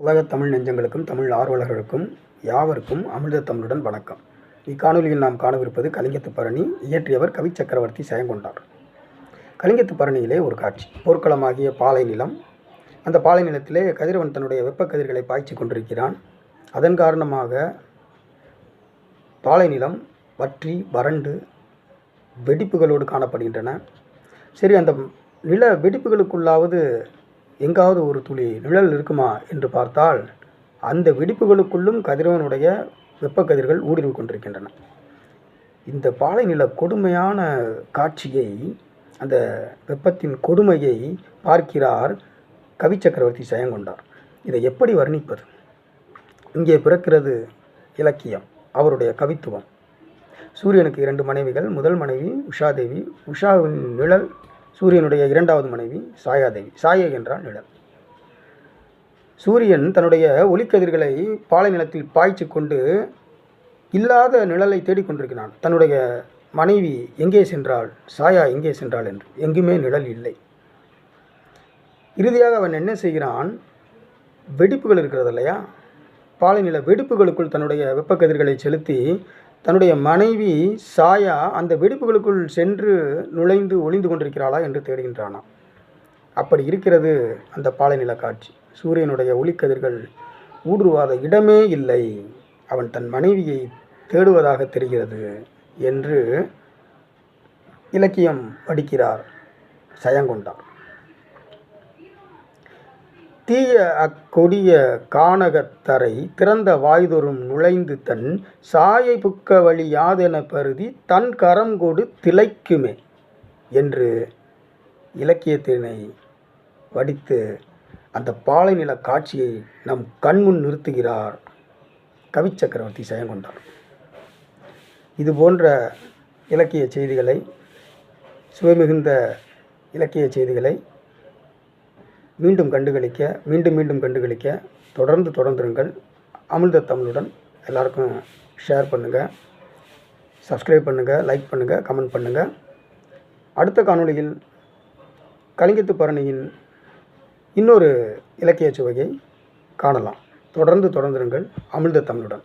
உலகத் தமிழ் நெஞ்சங்களுக்கும் தமிழ் ஆர்வலர்களுக்கும் யாவருக்கும் அமிர்த தமிழுடன் வணக்கம். இக்காணொலியில் நாம் காணவிருப்பது கலிங்கத்து பரணி. இயற்றியவர் கவி சக்கரவர்த்தி செயங்கொண்டார். கலிங்கத்து பரணியிலே ஒரு காட்சி. போர்க்களமாகிய பாலை நிலம். அந்த பாலை நிலத்திலே கதிரவன் தன்னுடைய வெப்பக்கதிர்களை பாய்ச்சி கொண்டிருக்கிறான். அதன் காரணமாக பாலை நிலம் வற்றி வறண்டு வெடிப்புகளோடு காணப்படுகின்றன. சரி, அந்த நில வெடிப்புகளுக்குள்ளாவது எங்காவது ஒரு துளி நிழல் இருக்குமா என்று பார்த்தால் அந்த வெடிப்புகளுக்குள்ளும் கதிரவனுடைய வெப்பக்கதிர்கள் ஊடுருவி கொண்டிருக்கின்றன. இந்த பாலை நில கொடுமையான காட்சியை, அந்த வெப்பத்தின் கொடுமையை பார்க்கிறார் கவி சக்கரவர்த்தி செயங்கொண்டார். இதை எப்படி வர்ணிப்பது? இங்கே பிறக்கிறது இலக்கியம், அவருடைய கவித்துவம். சூரியனுக்கு 2 மனைவிகள். முதல் மனைவி உஷாதேவி. உஷாவின் நிழல் சூரியனுடைய 2வது மனைவி சாயாதேவி. சாயை என்றால் நிழல். சூரியன் தன்னுடைய ஒளிக்கதிர்களை பாலை நிலத்தில் பாய்ச்சி கொண்டு இல்லாத நிழலை தேடிக்கொண்டிருக்கிறான். தன்னுடைய மனைவி எங்கே சென்றாள், சாயா எங்கே சென்றாள் என்று. எங்குமே நிழல் இல்லை. இறுதியாக அவன் என்ன செய்கிறான்? வெடிப்புகள் இருக்கிறது இல்லையா, பாலை நில வெடிப்புகளுக்குள் தன்னுடைய வெப்பக்கதிர்களை செலுத்தி தன்னுடைய மனைவி சாயா அந்த வெடிப்புகளுக்குள் சென்று நுழைந்து ஒளிந்து கொண்டிருக்கிறாளா என்று தேடுகின்றானா. அப்படி இருக்கிறது அந்த பாலைநில காட்சி. சூரியனுடைய ஒளிக்கதிர்கள் ஊடுருவாத இடமே இல்லை. அவன் தன் மனைவியை தேடுவதாக தெரிகிறது என்று இலக்கியம் படிக்கிறார் செயங்கொண்டார். தீய அக்கொடிய கானகத்தரை திறந்த வாய்தொறும் நுழைந்து தன் சாயை புக்க வழி யாதென பருதி தன் கரம் கொடு திளைக்குமே என்று இலக்கியத்தினை வடித்து அந்த பாலை நில காட்சியை நம் கண்முன் நிறுத்துகிறார் கவி சக்கரவர்த்தி செயங்கொண்டார். இது போன்ற இலக்கிய செய்திகளை, சுவைமிகுந்த இலக்கிய செய்திகளை மீண்டும் கண்டுகளிக்க தொடர்ந்துருங்கள். அமிர்த தமிழுடன் எல்லாருக்கும் ஷேர் பண்ணுங்கள், சப்ஸ்கிரைப் பண்ணுங்கள், லைக் பண்ணுங்கள், கமெண்ட் பண்ணுங்கள். அடுத்த காணொளியில் கலிங்கத்து பரணியின் இன்னொரு இலக்கிய சுவையை காணலாம். தொடர்ந்துருங்கள் அமிர்த தமிழுடன்.